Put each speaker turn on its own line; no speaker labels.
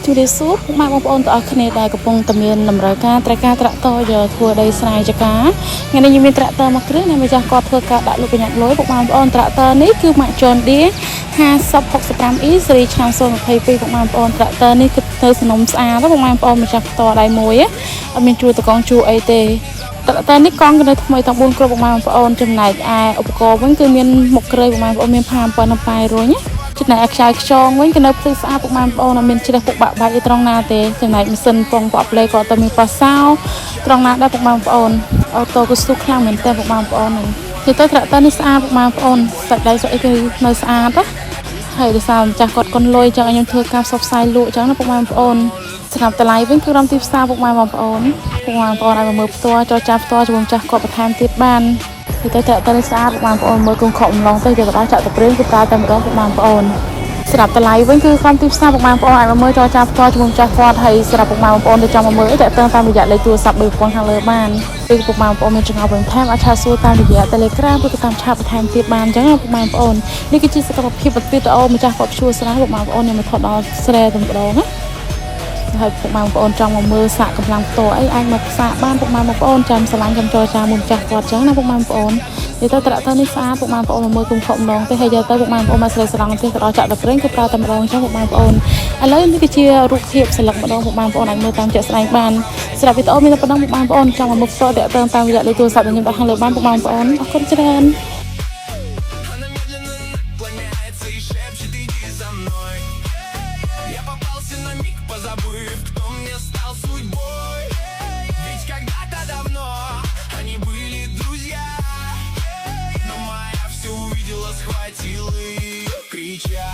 ជំរាបសួរពុកម៉ែបងប្អូនទាំងអស់គ្នាដែលកំពុងតែមានតម្រូវការត្រូវការត្រាក់ទ័រយកធ្វើដីស្រែចកាថ្ងៃនេះខ្ញុំមានត្រាក់ទ័រមួយគ្រឿងដែលម្ចាស់គាត់ធ្វើការដាក់លុបបញ្ញត្តិលុយពុកម៉ែបងប្អូនត្រាក់ទ័រនេះគឺម៉ាក John Deere 5065E ស៊េរីឆ្នាំ022ពុកម៉ែបងប្អូនត្រាក់ទ័រនេះគឺទៅសំណុំស្អាតពុកម៉ែបងប្អូនម្ចាស់ផ្ទាល់ដៃមួយអត់មានជួតកងជួអីទេត្រាក់ទ័រនេះកង់គឺនៅថ្មីទាំង4គ្រាប់ពុកម៉ែបងប្អូនចំណែកឯឧបករណ៍វិញគឺមានមុខក្រេពុកម៉ែបងប្អូនមានផាមប៉ុណ្ណឹងប៉ែរុញចំណែកឯខ្សែខ្យងវិញគឺនៅភ្លឺស្អាតពុកម៉ែបងប្អូនអត់មានជ្រះពុកបាក់បែកត្រង់ណាទេចំណែកម៉ាស៊ីនពងប៉ក់ផ្លេក៏អត់មានប៉ាសោត្រង់ណាដែរពុកម៉ែបងប្អូនអូតូក៏ស្ទុះខ្លាំងមែនតើពុកម៉ែបងប្អូននិយាយទៅត្រាក់ទ័រនេះស្អាតពុកម៉ែបងប្អូនសាច់ដៃស្អីគឺនៅស្អាតណាហើយដោយសារម្ចាស់គាត់កុនលុយចឹងឲ្យខ្ញុំធ្វើការផ្សព្វផ្សាយលក់ចឹងណាពុកម៉ែបងប្អូនសម្រាប់តម្លៃវិញគឺរំទីផ្សារពុកម៉ែបងប្អូនឲ្យមកមើលផ្ទាល់ចរចាផ្ទាល់ជាមួយម្ចាស់គាត់បន្ថែមទៀតបានទៅត្រាក់ទ័រនេះស្អាតពុកម៉ែបងប្អូនមើលកងខកម្លងទៅយកទៅដល់ចាក់ទៅព្រៀងគឺប្រើតែម្ដងពុកម៉ែបងប្អូនសម្រាប់តម្លៃវិញគឺក្រុមទីផ្សារពុកម៉ែបងប្អូនអាចមកមើលចរចាផ្ទាល់ជាមួយម្ចាស់គាត់ហើយសម្រាប់ពុកម៉ែបងប្អូនដែលចង់មកមើលតាក់ទងតាមរយៈលេខទូរស័ព្ទ3ប្រព័ន្ធខាងលើបានឬពុកម៉ែបងប្អូនមានចង្អុលបន្ថែមអាចឆាតសួរតាមរយៈ Telegram ឬក៏តាមឆាតបន្ថែមទៀតបានអញ្ចឹងពុកម៉ែបងប្អូននេះគឺជាសកម្មភាពវីដេអូម្ចាស់គាត់ជួស្រែពុកម៉ែបងប្អូនខ្ញុំមកថតដល់ស្រែតែម្ដងណាហើយពុកម៉ែបងប្អូនចង់មកមើលសាកកម្លាំងផ្ទាល់អីអាចមកផ្សារបានពុកម៉ែបងប្អូនចាំស្រឡាញ់ចាំចរចាមួយម្ចាស់គាត់អញ្ចឹងណាពុកម៉ែបងប្អូននិយាយទៅត្រាក់ទ័រនេះស្អាតពុកម៉ែបងប្អូនមកមើលគុំខកម្ដងទេហើយយកទៅពុកម៉ែបងប្អូនមកស្រីស្រង់ទេក៏ដល់ចាក់ដល់ប្រេងគឺប្រើតែម្ដងអញ្ចឹងពុកម៉ែបងប្អូនឥឡូវនេះគឺជារូបភាពស្លឹកម្ដងពុកម៉ែបងប្អូនអាចមើលតាមជាក់ស្ដែងបានសម្រាប់វីដេអូមានតែប៉ុណ្ណឹងពុកម៉ែបងប្អូនចង់មកមើលផ្ទាល់តាក់ទងតាមរយៈលេខទូរស័ព្ទដែលខ្ញុំដាក់ខាងលើបានពុកម៉ែបងប្អូនអរគុណច្រើន
Позабыв, кто мне стал судьбой. Ведь когда-то давно они были друзья. Но моя все увидела, схватила и крича.